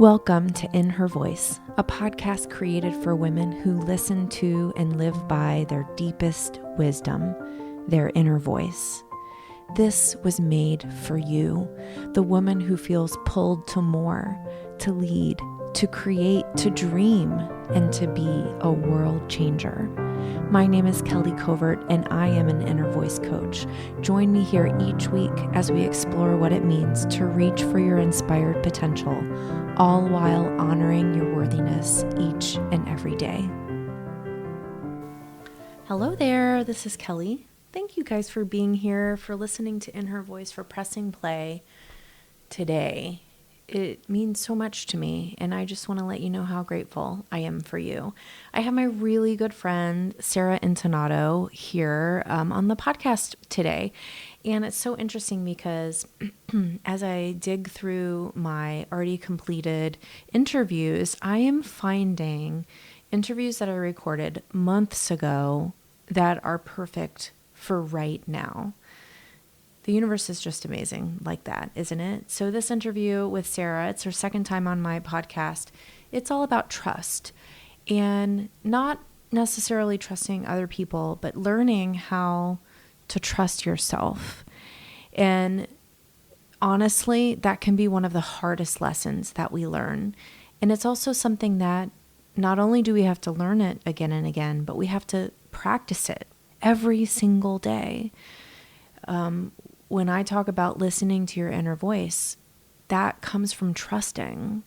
Welcome to In Her Voice, a podcast created for women who listen to and live by their deepest wisdom, their inner voice. This was made for you, the woman who feels pulled to more, to lead, to create, to dream, and to be a world changer. My name is Kelly Covert, and I am an inner voice coach. Join me here each week as we explore what it means to reach for your inspired potential, all while honoring your worthiness each and every day. Hello there, this is Kelly. Thank you guys for being here, for listening to In Her Voice, for pressing play today. It means so much to me, and I just want to let you know how grateful I am for you. I have my really good friend, Sara Intonato, here on the podcast today, and it's so interesting because as I dig through my already completed interviews, I am finding interviews that I recorded months ago that are perfect for right now. The universe is just amazing like that, isn't it? So this interview with Sara, it's her second time on my podcast. It's all about trust, and not necessarily trusting other people, but learning how to trust yourself. And honestly, that can be one of the hardest lessons that we learn. And it's also something that not only do we have to learn it again and again, but we have to practice it every single day. When I talk about listening to your inner voice, that comes from trusting.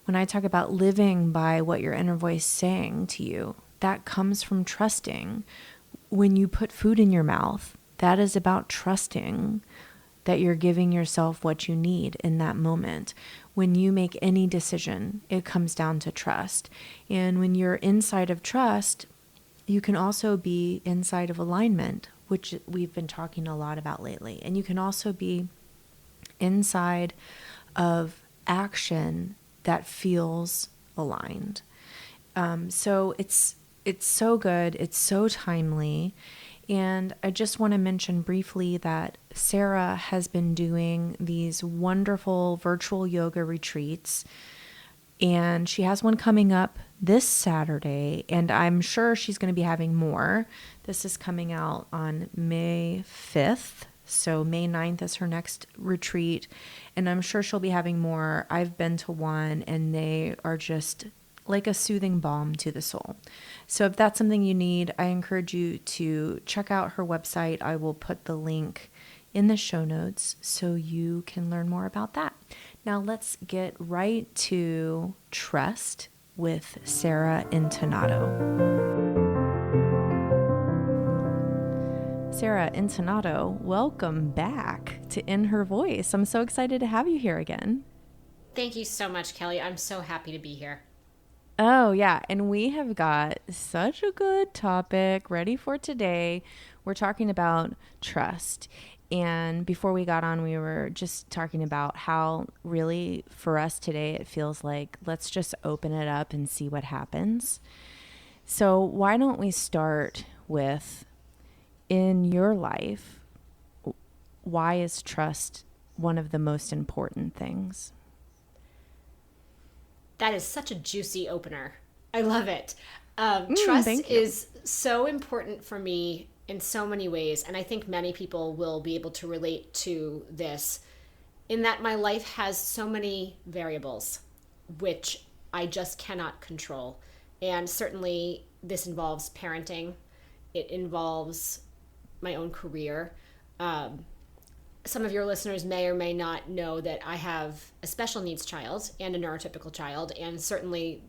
When I talk about living by what your inner voice is saying to you, that comes from trusting. When you put food in your mouth, that is about trusting that you're giving yourself what you need in that moment. When you make any decision, it comes down to trust. And when you're inside of trust, you can also be inside of alignment, which we've been talking a lot about lately. And you can also be inside of action that feels aligned. So it's so good. It's so timely. And I just want to mention briefly that Sara has been doing these wonderful virtual yoga retreats, and she has one coming up this Saturday, and I'm sure she's going to be having more. This is coming out on May 5th, so May 9th is her next retreat, and I'm sure she'll be having more. I've been to one, and they are just like a soothing balm to the soul. So if that's something you need, I encourage you to check out her website. I will put the link in the show notes so you can learn more about that. Now let's get right to trust with Sara Intonato. Sara Intonato, welcome back to In Her Voice. I'm so excited to have you here again. Thank you so much, Kelly. I'm so happy to be here. Oh, yeah. And we have got such a good topic ready for today. We're talking about trust. And before we got on, we were just talking about how really for us today, it feels like let's just open it up and see what happens. So why don't we start with, in your life, why is trust one of the most important things? That is such a juicy opener. I love it. Trust is so important for me in so many ways, and I think many people will be able to relate to this, in that my life has so many variables which I just cannot control. And certainly this involves parenting. It involves my own career. Some of your listeners may or may not know that I have a special needs child and a neurotypical child, and certainly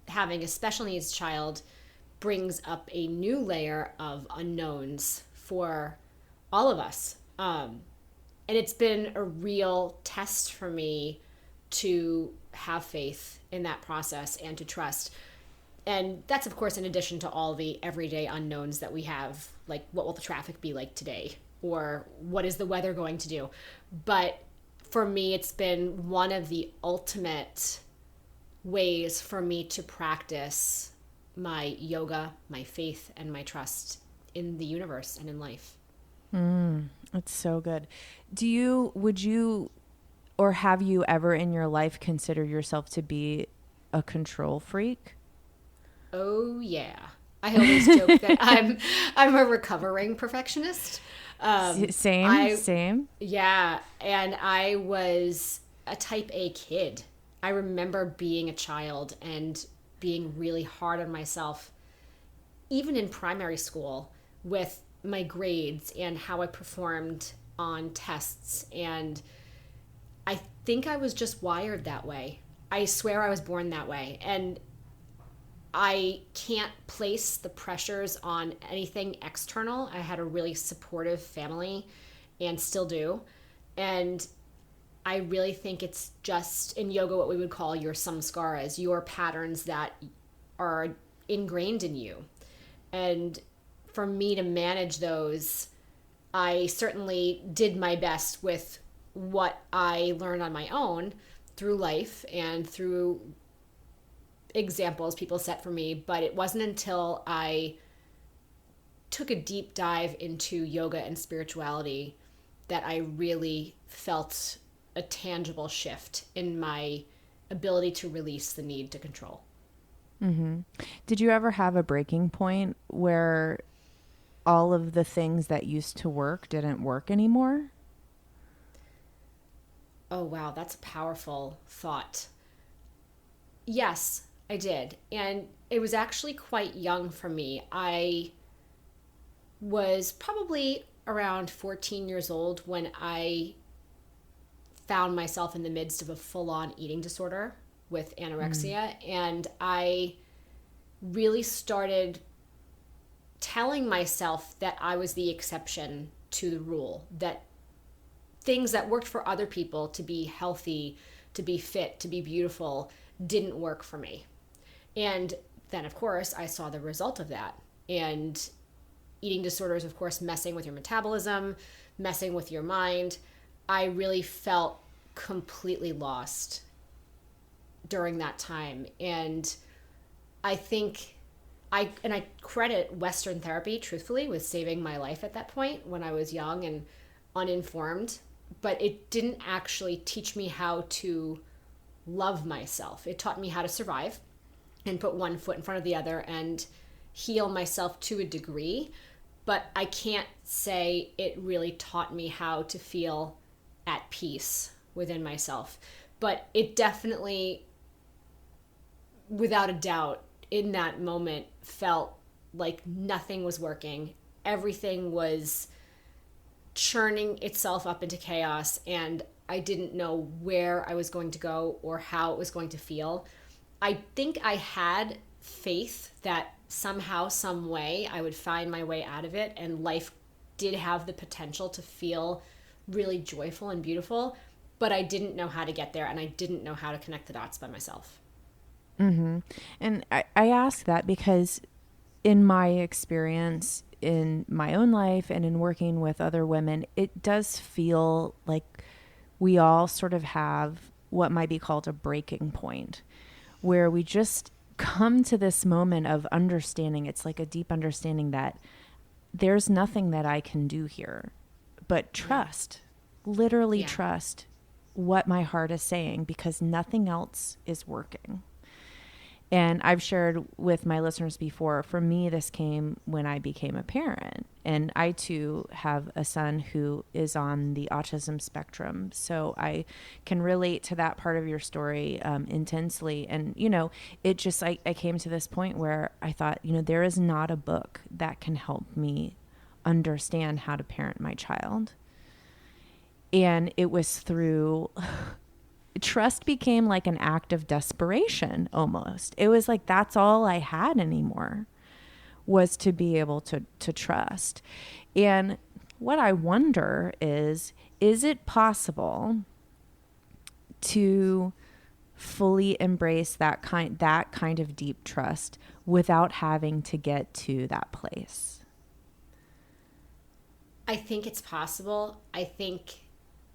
having a special needs child brings up a new layer of unknowns for all of us. And it's been a real test for me to have faith in that process and to trust. And that's, of course, in addition to all the everyday unknowns that we have, like what will the traffic be like today? Or what is the weather going to do? But for me, it's been one of the ultimate ways for me to practice my yoga, my faith, and my trust in the universe and in life. It's so good. Would you or have you ever in your life considered yourself to be a control freak? Oh yeah. I always joke that I'm a recovering perfectionist. Same, I same. Yeah, and I was a type A kid. I remember being a child and being really hard on myself, even in primary school, with my grades and how I performed on tests. And I think I was just wired that way. I swear I was born that way. And I can't place the pressures on anything external. I had a really supportive family and still do. And I really think it's just in yoga what we would call your samskaras, your patterns that are ingrained in you. And for me to manage those, I certainly did my best with what I learned on my own through life and through examples people set for me. But it wasn't until I took a deep dive into yoga and spirituality that I really felt a tangible shift in my ability to release the need to control. Mm-hmm. Did you ever have a breaking point where all of the things that used to work didn't work anymore? Oh, wow, that's a powerful thought. Yes, I did. And it was actually quite young for me. I was probably around 14 years old when I found myself in the midst of a full-on eating disorder with Mm. anorexia, and I really started telling myself that I was the exception to the rule, that things that worked for other people to be healthy, to be fit, to be beautiful didn't work for me. And then of course I saw the result of that. And eating disorders, of course, messing with your metabolism, messing with your mind. I really felt completely lost during that time. And I think I credit Western therapy, truthfully, with saving my life at that point when I was young and uninformed. But it didn't actually teach me how to love myself. It taught me how to survive and put one foot in front of the other and heal myself to a degree. But I can't say it really taught me how to feel at peace within myself. But it definitely, without a doubt, in that moment felt like nothing was working. Everything was churning itself up into chaos, and I didn't know where I was going to go or how it was going to feel. I think I had faith that somehow, some way, I would find my way out of it, and life did have the potential to feel really joyful and beautiful, but I didn't know how to get there, and I didn't know how to connect the dots by myself. Mm-hmm. And I ask that because in my experience in my own life and in working with other women, it does feel like we all sort of have what might be called a breaking point where we just come to this moment of understanding. It's like a deep understanding that there's nothing that I can do here but Yeah. trust, literally Yeah. trust what my heart is saying because nothing else is working. And I've shared with my listeners before, for me, this came when I became a parent. And I too have a son who is on the autism spectrum. So I can relate to that part of your story intensely. And, it just, I came to this point where I thought, there is not a book that can help me understand how to parent my child. And it was through trust became like an act of desperation almost. It was like that's all I had anymore was to be able to trust. And what I wonder is it possible to fully embrace that kind of deep trust without having to get to that place? I think it's possible. I think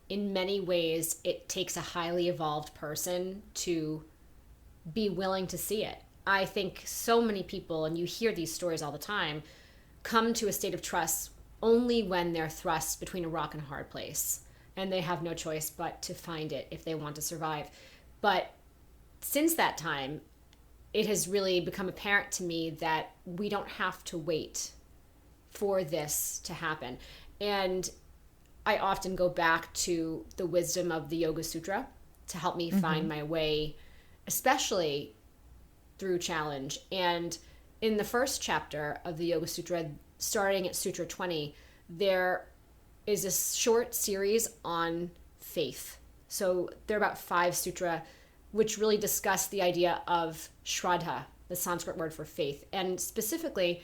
in many ways it takes a highly evolved person to be willing to see it. I think so many people, and you hear these stories all the time, come to a state of trust only when they're thrust between a rock and a hard place. and they have no choice but to find it if they want to survive. But since that time, it has really become apparent to me that we don't have to wait for this to happen. And I often go back to the wisdom of the Yoga Sutra to help me find my way, especially through challenge. And in the first chapter of the Yoga Sutra, starting at Sutra 20, there is a short series on faith. So there are about 5 sutra which really discuss the idea of Shraddha, the Sanskrit word for faith, and specifically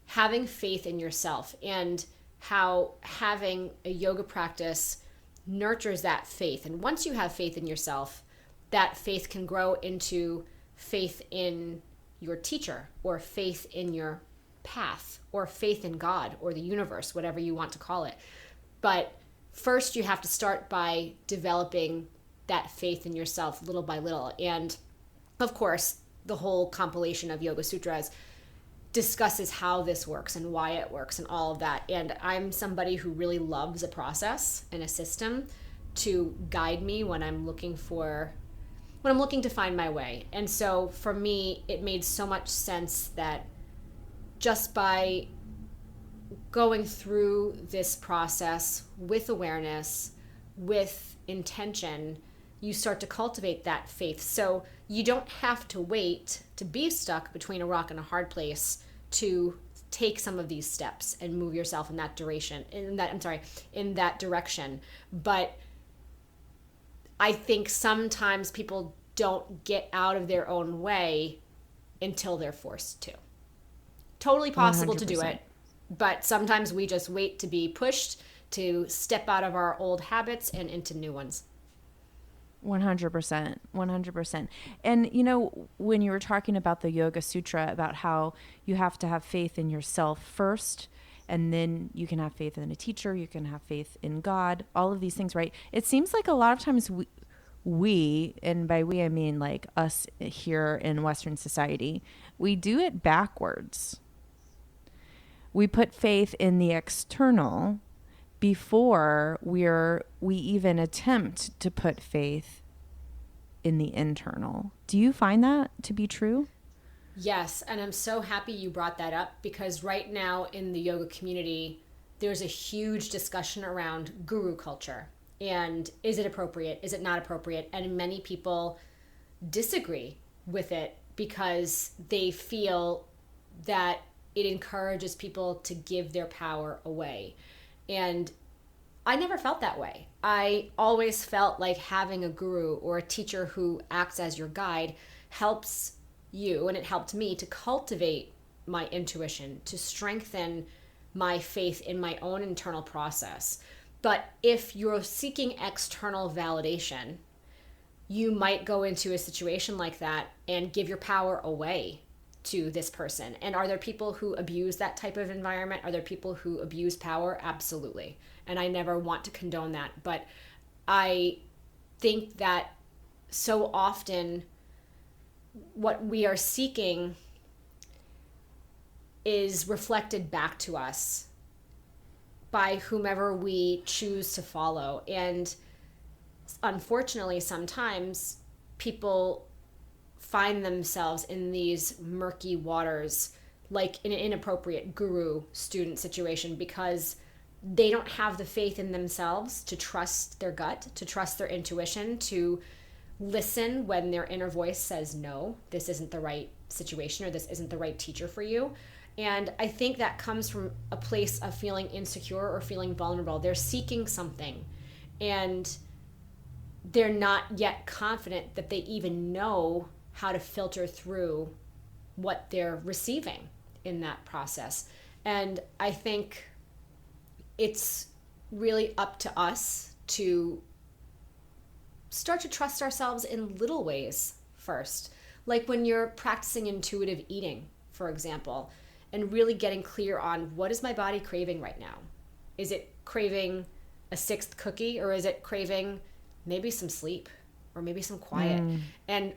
having faith in yourself, and how having a yoga practice nurtures that faith. And once you have faith in yourself, that faith can grow into faith in your teacher, or faith in your path, or faith in God or the universe, whatever you want to call it. But first you have to start by developing that faith in yourself little by little. And of course, the whole compilation of Yoga Sutras discusses how this works and why it works and all of that. And I'm somebody who really loves a process and a system to guide me when I'm looking to find my way. And so for me, it made so much sense that just by going through this process with awareness, with intention, you start to cultivate that faith. So you don't have to wait to be stuck between a rock and a hard place to take some of these steps and move yourself in that direction. But I think sometimes people don't get out of their own way until they're forced to. Totally possible 100%. To do it, but sometimes we just wait to be pushed to step out of our old habits and into new ones. 100%. 100%. And, you know, when you were talking about the Yoga Sutra, about how you have to have faith in yourself first, and then you can have faith in a teacher, you can have faith in God, all of these things, right? It seems like a lot of times we, and by we I mean like us here in Western society, we do it backwards. We put faith in the external before we even attempt to put faith in the internal. Do you find that to be true? Yes, and I'm so happy you brought that up, because right now in the yoga community, there's a huge discussion around guru culture. And is it appropriate? Is it not appropriate? And many people disagree with it because they feel that it encourages people to give their power away. And I never felt that way. I always felt like having a guru or a teacher who acts as your guide helps you, and it helped me, to cultivate my intuition, to strengthen my faith in my own internal process. But if you're seeking external validation, you might go into a situation like that and give your power away to this person. And are there people who abuse that type of environment? Are there people who abuse power? Absolutely. And I never want to condone that. But I think that so often what we are seeking is reflected back to us by whomever we choose to follow. And unfortunately, sometimes people find themselves in these murky waters, like in an inappropriate guru-student situation, because they don't have the faith in themselves to trust their gut, to trust their intuition, to listen when their inner voice says, no, this isn't the right situation, or this isn't the right teacher for you. And I think that comes from a place of feeling insecure or feeling vulnerable. They're seeking something, and they're not yet confident that they even know how to filter through what they're receiving in that process. And I think it's really up to us to start to trust ourselves in little ways first. Like when you're practicing intuitive eating, for example, and really getting clear on, what is my body craving right now? Is it craving a 6th cookie, or is it craving maybe some sleep or maybe some quiet? And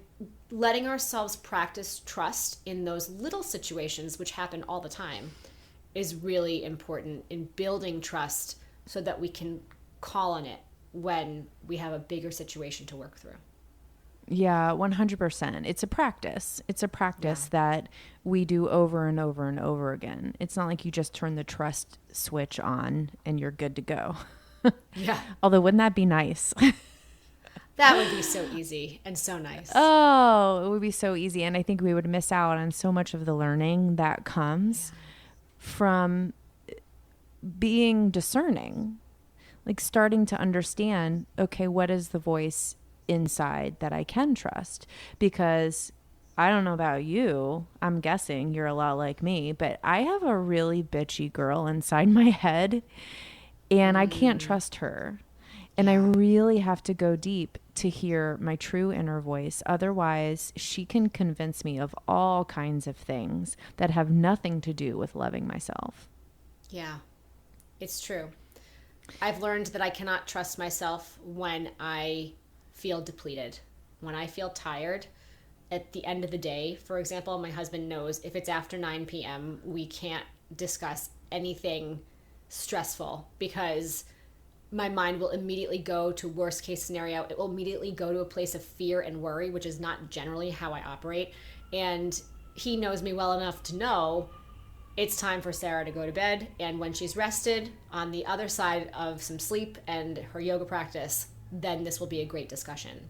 letting ourselves practice trust in those little situations, which happen all the time, is really important in building trust so that we can call on it when we have a bigger situation to work through. Yeah, 100%. It's a practice. It's a practice that we do over and over and over again. It's not like you just turn the trust switch on and you're good to go. Yeah. Although, wouldn't that be nice? That would be so easy and so nice. Oh, it would be so easy. And I think we would miss out on so much of the learning that comes from being discerning, like starting to understand, okay, what is the voice inside that I can trust? Because I don't know about you, I'm guessing you're a lot like me, but I have a really bitchy girl inside my head and I can't trust her. And I really have to go deep to hear my true inner voice. Otherwise, she can convince me of all kinds of things that have nothing to do with loving myself. Yeah, it's true. I've learned that I cannot trust myself when I feel depleted, when I feel tired. At the end of the day, for example, my husband knows if it's after 9 p.m., we can't discuss anything stressful because my mind will immediately go to worst case scenario. It will immediately go to a place of fear and worry, which is not generally how I operate. And he knows me well enough to know it's time for Sara to go to bed. And when she's rested on the other side of some sleep and her yoga practice, then this will be a great discussion.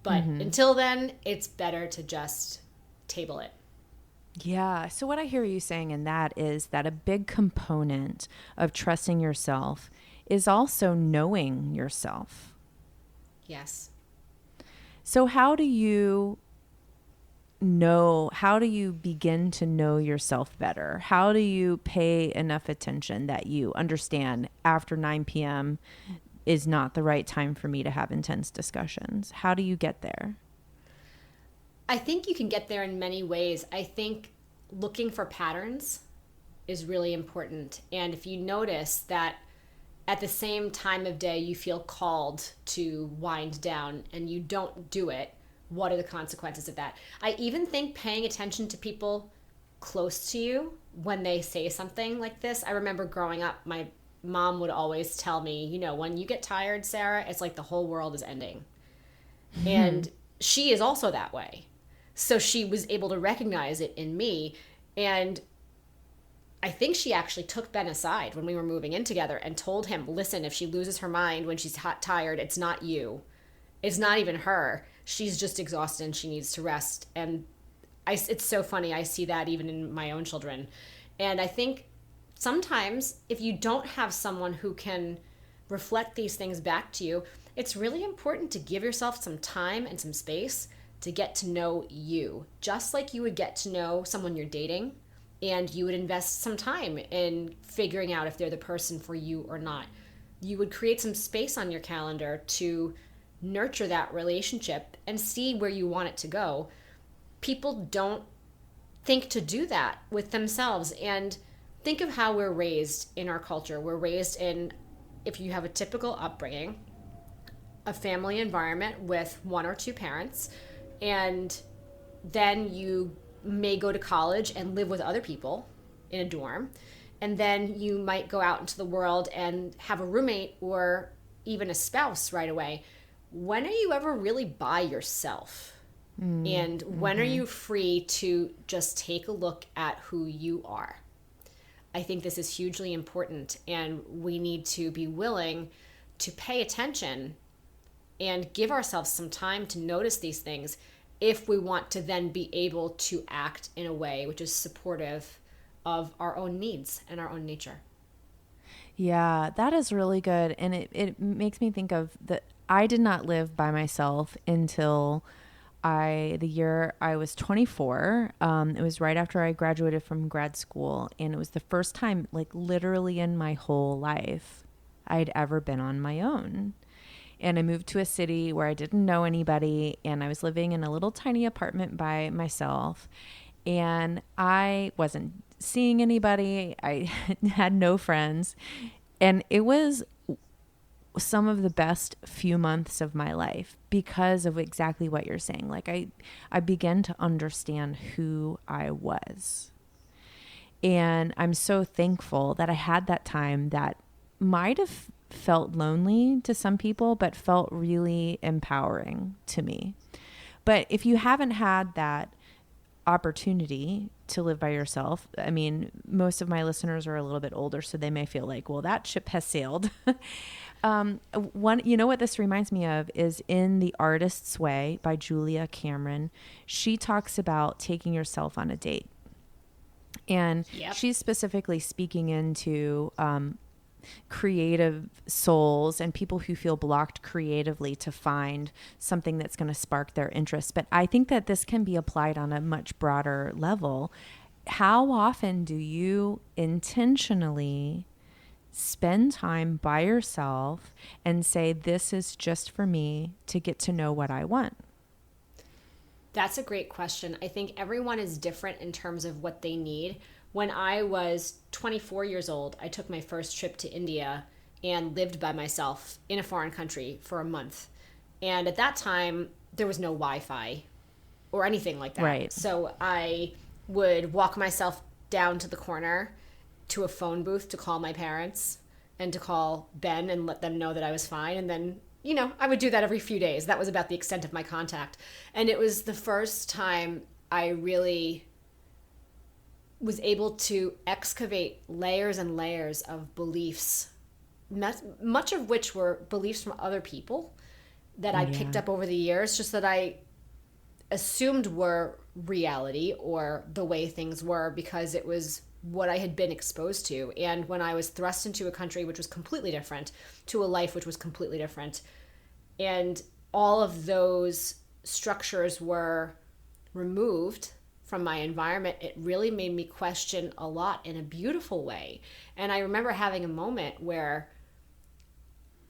But until then, it's better to just table it. Yeah. So what I hear you saying in that is that a big component of trusting yourself is also knowing yourself. Yes. So how do you begin to know yourself better? How do you pay enough attention that you understand after 9 p.m. is not the right time for me to have intense discussions? How do you get there? I think you can get there in many ways. I think looking for patterns is really important. And if you notice that at the same time of day you feel called to wind down and you don't do it, what are the consequences of that? I even think paying attention to people close to you when they say something like this. I remember growing up, my mom would always tell me, you know, when you get tired, Sara, it's like the whole world is ending. And she is also that way. So she was able to recognize it in me. And I think she actually took Ben aside when we were moving in together and told him, listen, if she loses her mind when she's tired, it's not you. It's not even her. She's just exhausted and she needs to rest. And it's so funny. I see that even in my own children. And I think sometimes if you don't have someone who can reflect these things back to you, it's really important to give yourself some time and some space to get to know you, just like you would get to know someone you're dating, and you would invest some time in figuring out if they're the person for you or not. You would create some space on your calendar to nurture that relationship and see where you want it to go. People don't think to do that with themselves. And think of how we're raised in our culture. We're raised in, if you have a typical upbringing, a family environment with one or two parents, and then you may go to college and live with other people in a dorm, and then you might go out into the world and have a roommate or even a spouse right away. When are you ever really by yourself? And when are you free to just take a look at who you are? I think this is hugely important, and we need to be willing to pay attention and give ourselves some time to notice these things if we want to then be able to act in a way which is supportive of our own needs and our own nature. Yeah, that is really good. And it makes me think of that I did not live by myself until the year I was 24. It was right after I graduated from grad school. And it was the first time, like literally in my whole life, I'd ever been on my own. And I moved to a city where I didn't know anybody, and I was living in a little tiny apartment by myself, and I wasn't seeing anybody. I had no friends, and it was some of the best few months of my life because of exactly what you're saying. Like I began to understand who I was. And I'm so thankful that I had that time that might have felt lonely to some people, but felt really empowering to me. But if you haven't had that opportunity to live by yourself, I mean, most of my listeners are a little bit older, so they may feel like, well, that ship has sailed. You know what this reminds me of is in The Artist's Way by Julia Cameron. She talks about taking yourself on a date. And she's specifically speaking into creative souls and people who feel blocked creatively to find something that's going to spark their interest. But I think that this can be applied on a much broader level. How often do you intentionally spend time by yourself and say, this is just for me to get to know what I want? That's a great question. I think everyone is different in terms of what they need. When I was 24 years old, I took my first trip to India and lived by myself in a foreign country for a month. And at that time, there was no Wi-Fi or anything like that. Right. So I would walk myself down to the corner to a phone booth to call my parents and to call Ben and let them know that I was fine. And then, you know, I would do that every few days. That was about the extent of my contact. And it was the first time I really was able to excavate layers and layers of beliefs, much of which were beliefs from other people that I picked up over the years, just that I assumed were reality or the way things were because it was what I had been exposed to. And when I was thrust into a country which was completely different, to a life which was completely different, and all of those structures were removed from my environment, it really made me question a lot in a beautiful way. And I remember having a moment where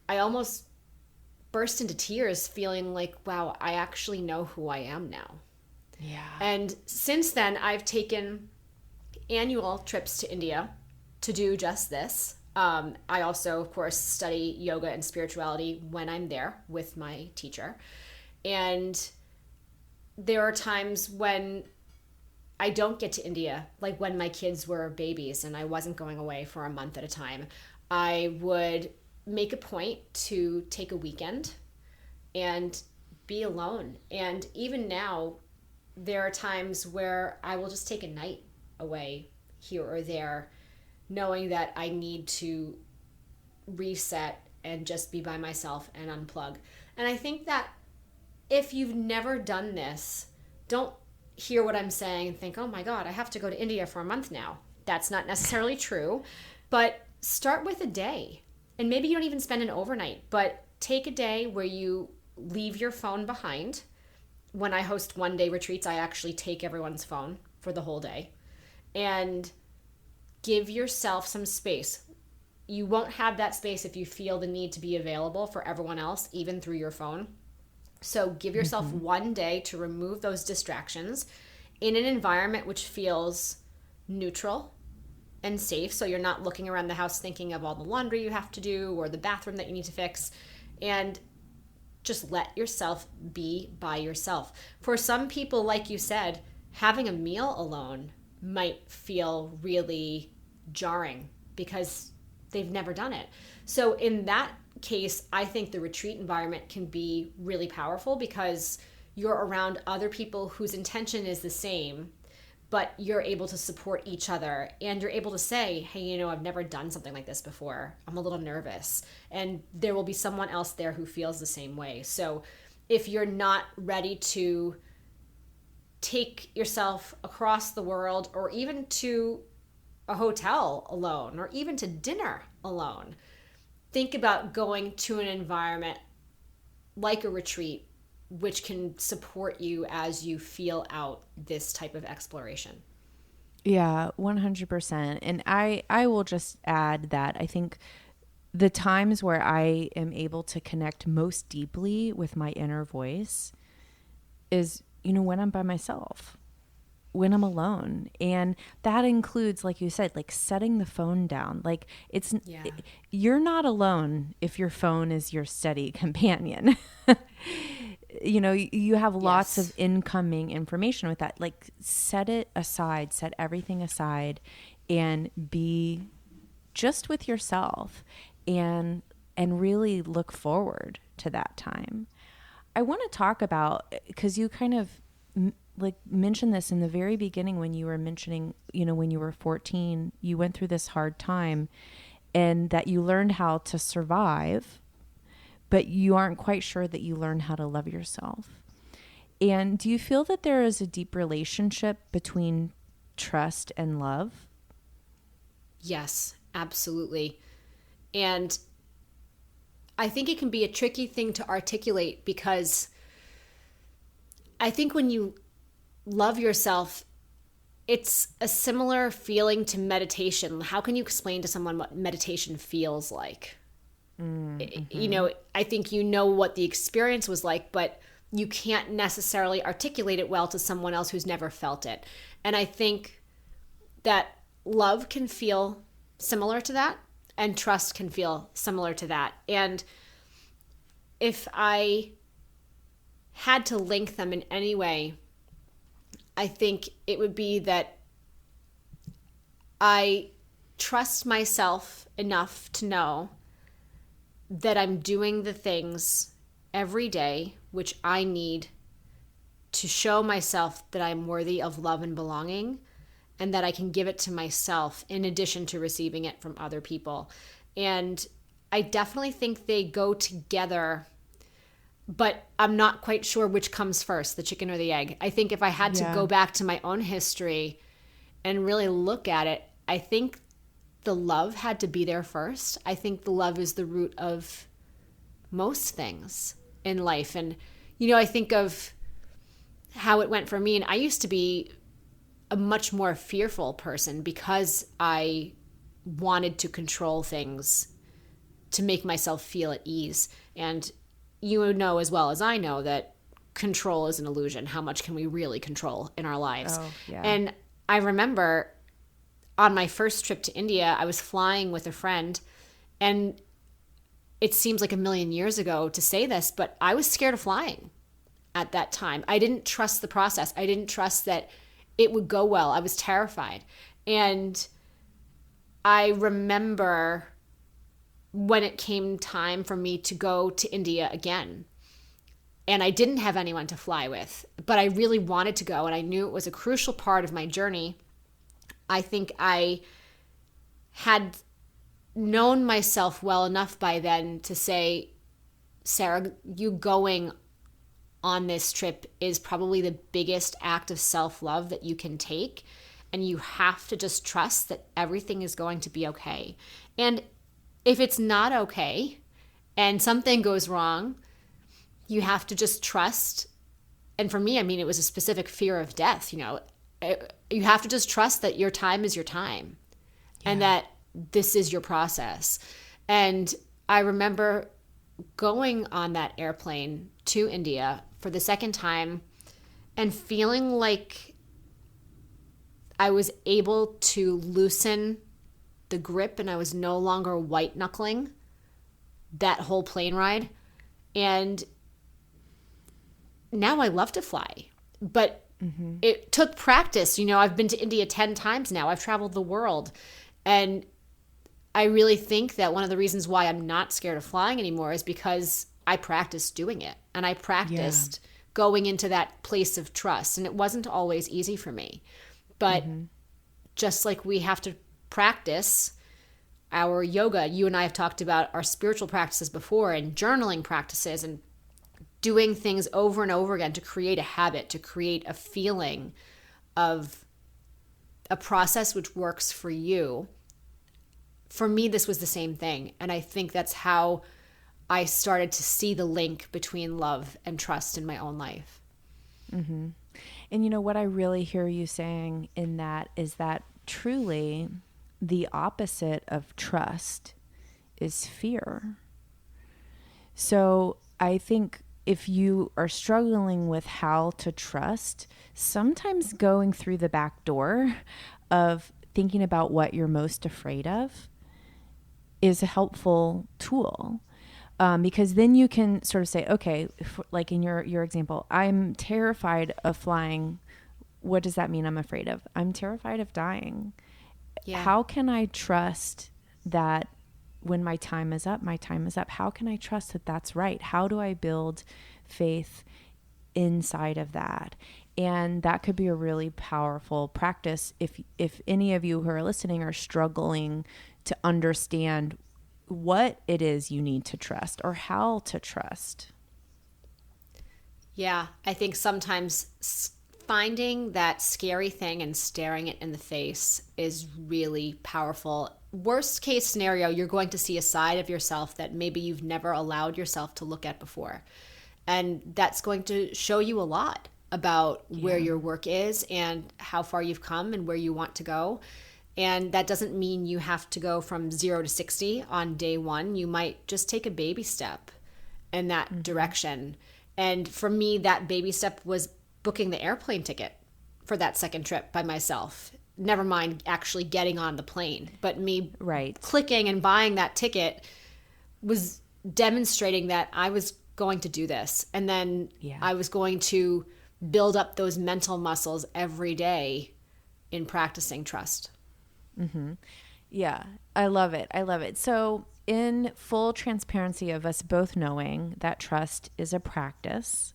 I almost burst into tears, feeling like, wow, I actually know who I am now. Yeah. And since then, I've taken annual trips to India to do just this. I also, of course, study yoga and spirituality when I'm there with my teacher. And there are times when I don't get to India, like when my kids were babies and I wasn't going away for a month at a time. I would make a point to take a weekend and be alone. And even now, there are times where I will just take a night away here or there, knowing that I need to reset and just be by myself and unplug. And I think that if you've never done this, don't hear what I'm saying and think, oh my God, I have to go to India for a month now. That's not necessarily true, but start with a day. And maybe you don't even spend an overnight, but take a day where you leave your phone behind. When I host one-day retreats, I actually take everyone's phone for the whole day and give yourself some space. You won't have that space if you feel the need to be available for everyone else, even through your phone. So give yourself one day to remove those distractions in an environment which feels neutral and safe. So you're not looking around the house thinking of all the laundry you have to do or the bathroom that you need to fix. And just let yourself be by yourself. For some people, like you said, having a meal alone might feel really jarring because they've never done it. So in that case, I think the retreat environment can be really powerful because you're around other people whose intention is the same, but you're able to support each other and you're able to say, hey, you know, I've never done something like this before. I'm a little nervous. And there will be someone else there who feels the same way. So if you're not ready to take yourself across the world or even to a hotel alone or even to dinner alone, think about going to an environment like a retreat which can support you as you feel out this type of exploration. Yeah, 100%. And I will just add that I think the times where I am able to connect most deeply with my inner voice is, you know, when I'm by myself, when I'm alone. And that includes, like you said, like setting the phone down. Like you're not alone if your phone is your steady companion. You know, you have lots of incoming information with that. Like set it aside, set everything aside and be just with yourself and and really look forward to that time. I want to talk about, because you kind of like mentioned this in the very beginning when you were mentioning, you know, when you were 14, you went through this hard time and that you learned how to survive, but you aren't quite sure that you learned how to love yourself. And do you feel that there is a deep relationship between trust and love? Yes, absolutely. And I think it can be a tricky thing to articulate because I think when you love yourself, it's a similar feeling to meditation. How can you explain to someone what meditation feels like? Mm-hmm. You know, I think you know what the experience was like, but you can't necessarily articulate it well to someone else who's never felt it. And I think that love can feel similar to that, and trust can feel similar to that. And if I had to link them in any way, I think it would be that I trust myself enough to know that I'm doing the things every day which I need to show myself that I'm worthy of love and belonging, and that I can give it to myself in addition to receiving it from other people. And I definitely think they go together, but I'm not quite sure which comes first, the chicken or the egg. I think if I had to go back to my own history and really look at it, I think the love had to be there first. I think the love is the root of most things in life. And, you know, I think of how it went for me. And I used to be a much more fearful person because I wanted to control things to make myself feel at ease. And you know as well as I know that control is an illusion. How much can we really control in our lives? Oh, yeah. And I remember on my first trip to India, I was flying with a friend, and it seems like a million years ago to say this, but I was scared of flying at that time. I didn't trust the process. I didn't trust that it would go well. I was terrified. And I remember when it came time for me to go to India again, and I didn't have anyone to fly with, but I really wanted to go, and I knew it was a crucial part of my journey. I think I had known myself well enough by then to say, Sarah, you going on this trip is probably the biggest act of self-love that you can take. And you have to just trust that everything is going to be okay. And if it's not okay and something goes wrong, you have to just trust. And for me, I mean, it was a specific fear of death. You know, you have to just trust that your time is your time, and that this is your process. And I remember going on that airplane to India for the second time and feeling like I was able to loosen the grip, and I was no longer white knuckling that whole plane ride. And now I love to fly, but it took practice. You know, I've been to India 10 times now. I've traveled the world. And I really think that one of the reasons why I'm not scared of flying anymore is because I practiced doing it. And I practiced going into that place of trust. And it wasn't always easy for me. But just like we have to practice our yoga, you and I have talked about our spiritual practices before, and journaling practices, and doing things over and over again to create a habit, to create a feeling of a process which works for you. For me, this was the same thing. And I think that's how I started to see the link between love and trust in my own life. Mm-hmm. And you know, what I really hear you saying in that is that truly the opposite of trust is fear. So I think if you are struggling with how to trust, sometimes going through the back door of thinking about what you're most afraid of is a helpful tool. Because then you can sort of say, okay, like in your example, I'm terrified of flying. What does that mean I'm afraid of? I'm terrified of dying. Yeah. How can I trust that when my time is up, my time is up. How can I trust that that's right? How do I build faith inside of that? And that could be a really powerful practice if any of you who are listening are struggling to understand what it is you need to trust or how to trust. Yeah, I think sometimes finding that scary thing and staring it in the face is really powerful. Worst case scenario, you're going to see a side of yourself that maybe you've never allowed yourself to look at before. And that's going to show you a lot about where your work is and how far you've come and where you want to go. And that doesn't mean you have to go from 0 to 60 on day one. You might just take a baby step in that direction. And for me, that baby step was booking the airplane ticket for that second trip by myself. Never mind actually getting on the plane. But me clicking and buying that ticket was demonstrating that I was going to do this. And then I was going to build up those mental muscles every day in practicing trust. Mm-hmm. Yeah, I love it. I love it. So in full transparency of us both knowing that trust is a practice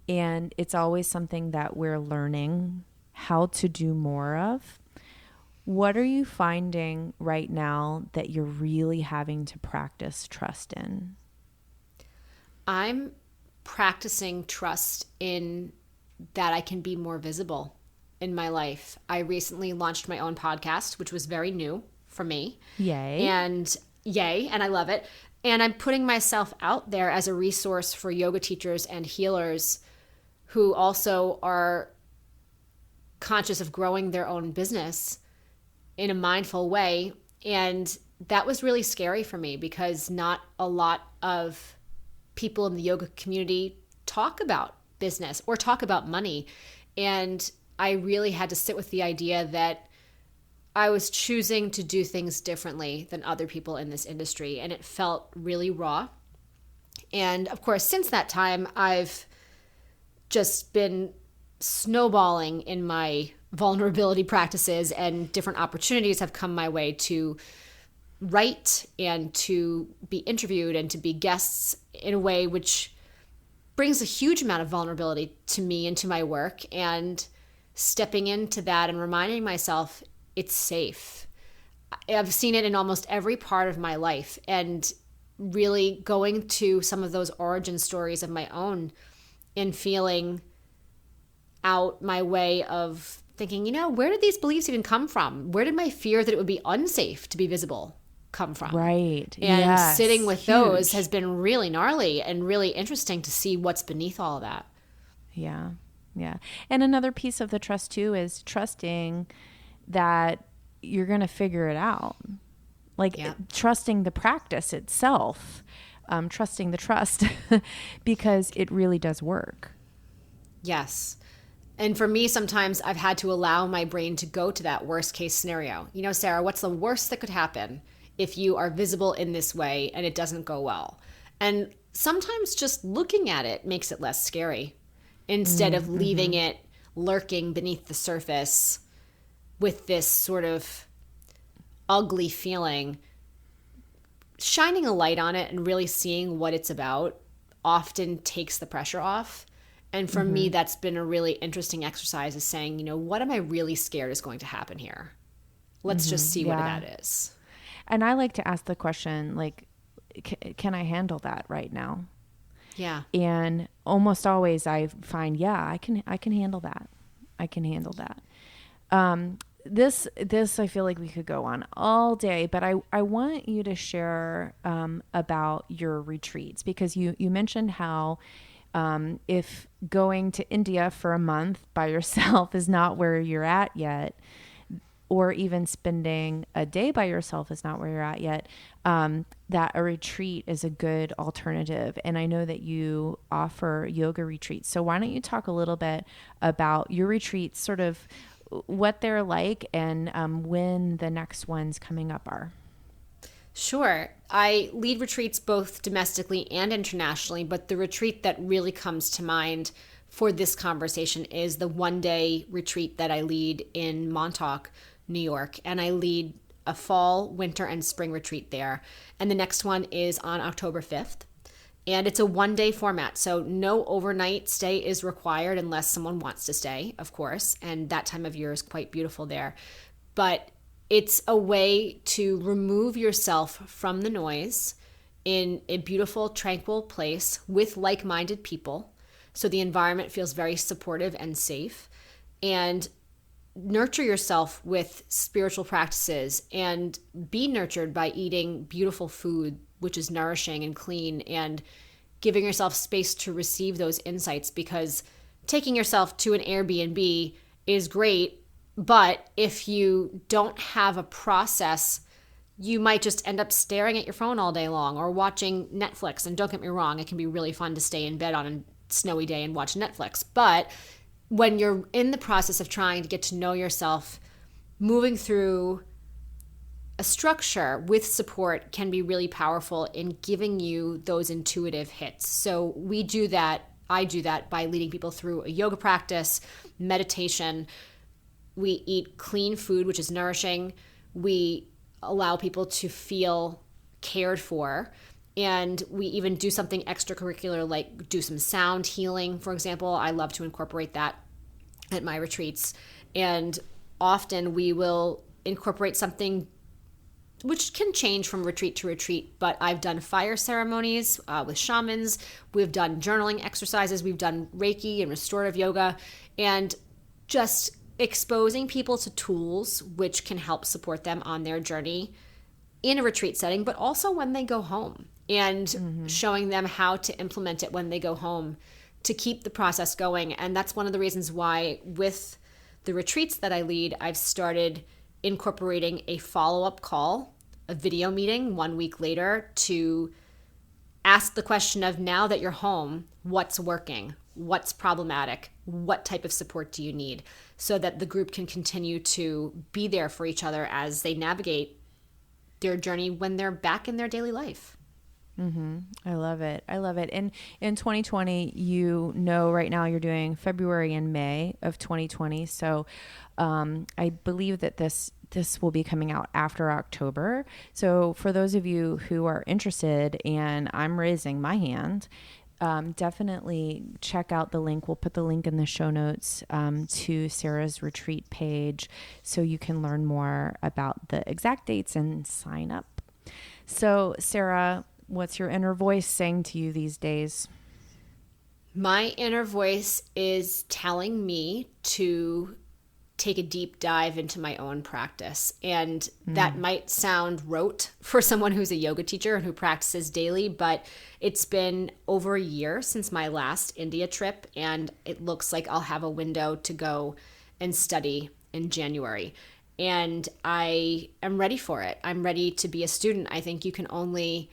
and it's always something that we're learning how to do more of, what are you finding right now that you're really having to practice trust in? I'm practicing trust in that I can be more visible in my life. I recently launched my own podcast, which was very new for me. Yay. And I love it. And I'm putting myself out there as a resource for yoga teachers and healers who also are conscious of growing their own business in a mindful way. And that was really scary for me because not a lot of people in the yoga community talk about business or talk about money. And I really had to sit with the idea that I was choosing to do things differently than other people in this industry. And it felt really raw. And of course, since that time, I've just been snowballing in my vulnerability practices, and different opportunities have come my way to write and to be interviewed and to be guests in a way which brings a huge amount of vulnerability to me and to my work. And stepping into that and reminding myself it's safe. I've seen it in almost every part of my life, and really going to some of those origin stories of my own and feeling out my way of thinking, where did these beliefs even come from? Where did my fear that it would be unsafe to be visible come from? Right. And sitting with those has been really gnarly and really interesting to see what's beneath all of that. Yeah. Yeah. And another piece of the trust too is trusting that you're going to figure it out. Like trusting the practice itself, trusting the trust because it really does work. Yes. And for me, sometimes I've had to allow my brain to go to that worst case scenario. Sarah, what's the worst that could happen if you are visible in this way and it doesn't go well? And sometimes just looking at it makes it less scary instead of leaving it lurking beneath the surface with this sort of ugly feeling. Shining a light on it and really seeing what it's about often takes the pressure off. And for me, that's been a really interesting exercise, is saying, what am I really scared is going to happen here? Let's just see what that is. And I like to ask the question, like, can I handle that right now? Yeah. And almost always I find, I can handle that. I can handle that. This I feel like we could go on all day, but I want you to share about your retreats, because you mentioned how if going to India for a month by yourself is not where you're at yet, or even spending a day by yourself is not where you're at yet, that a retreat is a good alternative. And I know that you offer yoga retreats. So why don't you talk a little bit about your retreats, sort of what they're like, and when the next ones coming up are? Sure. I lead retreats both domestically and internationally, but the retreat that really comes to mind for this conversation is the one-day retreat that I lead in Montauk, New York. And I lead a fall, winter, and spring retreat there. And the next one is on October 5th. And it's a 1-day format, so no overnight stay is required unless someone wants to stay, of course. And that time of year is quite beautiful there. But it's a way to remove yourself from the noise in a beautiful, tranquil place with like-minded people. So the environment feels very supportive and safe. And nurture yourself with spiritual practices and be nurtured by eating beautiful food, which is nourishing and clean, and giving yourself space to receive those insights, because taking yourself to an Airbnb is great, but if you don't have a process, you might just end up staring at your phone all day long or watching Netflix. And don't get me wrong, it can be really fun to stay in bed on a snowy day and watch Netflix, but when you're in the process of trying to get to know yourself, moving through a structure with support can be really powerful in giving you those intuitive hits. So we do that. I do that by leading people through a yoga practice, meditation. We eat clean food, which is nourishing. We allow people to feel cared for. And we even do something extracurricular, like do some sound healing, for example. I love to incorporate that at my retreats. And often we will incorporate something which can change from retreat to retreat, but I've done fire ceremonies with shamans. We've done journaling exercises. We've done Reiki and restorative yoga, and just exposing people to tools which can help support them on their journey in a retreat setting, but also when they go home, and showing them how to implement it when they go home to keep the process going. And that's one of the reasons why with the retreats that I lead, I've started incorporating a follow-up call, a video meeting 1 week later, to ask the question of, now that you're home, what's working? What's problematic? What type of support do you need? So that the group can continue to be there for each other as they navigate their journey when they're back in their daily life. I love it. I love it. And in 2020, right now you're doing February and May of 2020. So I believe that this will be coming out after October. So for those of you who are interested, and I'm raising my hand, definitely check out the link. We'll put the link in the show notes to Sarah's retreat page so you can learn more about the exact dates and sign up. So Sarah, what's your inner voice saying to you these days? My inner voice is telling me to take a deep dive into my own practice. And that might sound rote for someone who's a yoga teacher and who practices daily, but it's been over a year since my last India trip, and it looks like I'll have a window to go and study in January. And I am ready for it. I'm ready to be a student. I think you can only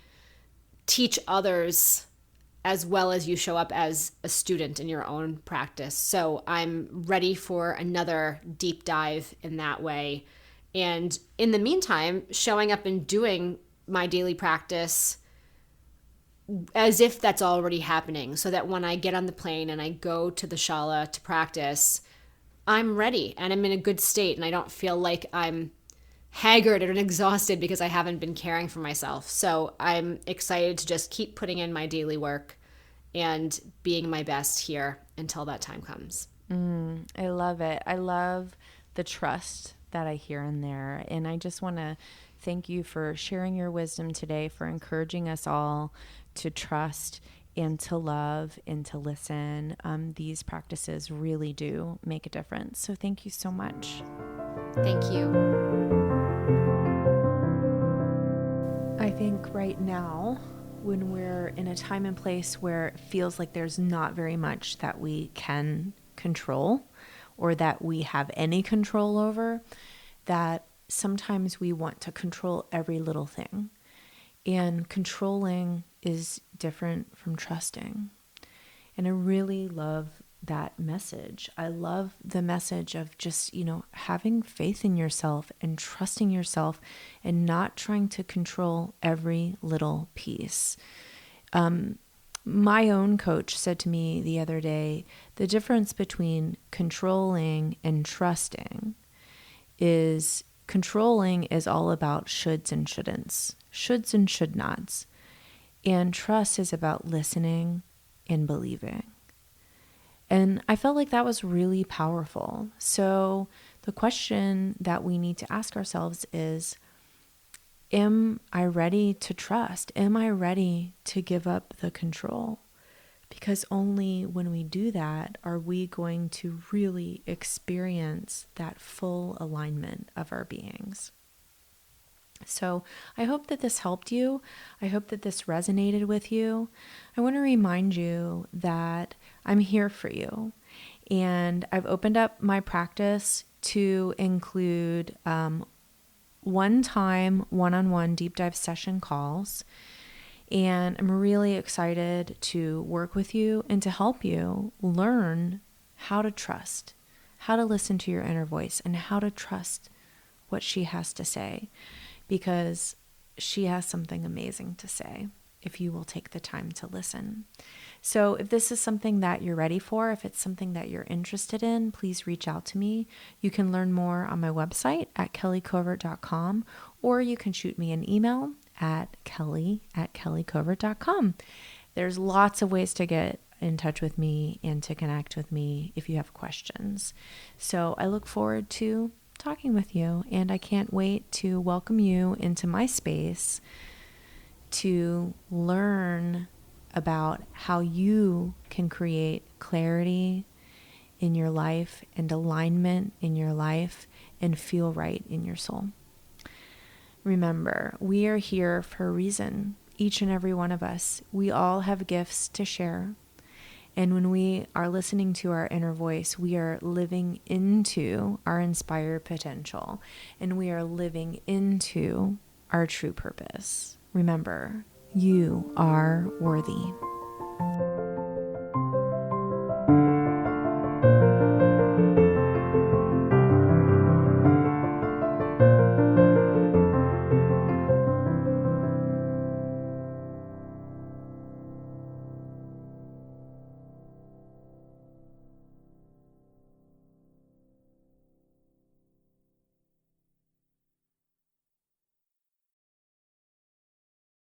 teach others as well as you show up as a student in your own practice. So I'm ready for another deep dive in that way. And in the meantime, showing up and doing my daily practice as if that's already happening, so that when I get on the plane and I go to the shala to practice, I'm ready and I'm in a good state, and I don't feel like I'm haggard and exhausted because I haven't been caring for myself. So I'm excited to just keep putting in my daily work and being my best here until that time comes. I love it. I love the trust that I hear in there. And I just want to thank you for sharing your wisdom today, for encouraging us all to trust and to love and to listen. These practices really do make a difference. So thank you so much. Thank you. I think right now, when we're in a time and place where it feels like there's not very much that we can control or that we have any control over, that sometimes we want to control every little thing. And controlling is different from trusting. And I really love that message. I love the message of just, having faith in yourself and trusting yourself and not trying to control every little piece. My own coach said to me the other day, the difference between controlling and trusting is Controlling is all about shoulds and shouldn'ts, shoulds and should nots. And trust is about listening and believing. And I felt like that was really powerful. So the question that we need to ask ourselves is, am I ready to trust? Am I ready to give up the control? Because only when we do that are we going to really experience that full alignment of our beings. So I hope that this helped you. I hope that this resonated with you. I want to remind you that I'm here for you. And I've opened up my practice to include one-time, one-on-one deep dive session calls. And I'm really excited to work with you and to help you learn how to trust, how to listen to your inner voice, and how to trust what she has to say, because she has something amazing to say if you will take the time to listen. So if this is something that you're ready for, if it's something that you're interested in, please reach out to me. You can learn more on my website at kellycovert.com, or you can shoot me an email at kelly@kellycovert.com. There's lots of ways to get in touch with me and to connect with me if you have questions. So I look forward to talking with you, and I can't wait to welcome you into my space to learn about how you can create clarity in your life and alignment in your life and feel right in your soul. Remember, we are here for a reason, each and every one of us. We all have gifts to share. And when we are listening to our inner voice, we are living into our inspired potential, and we are living into our true purpose. Remember, you are worthy.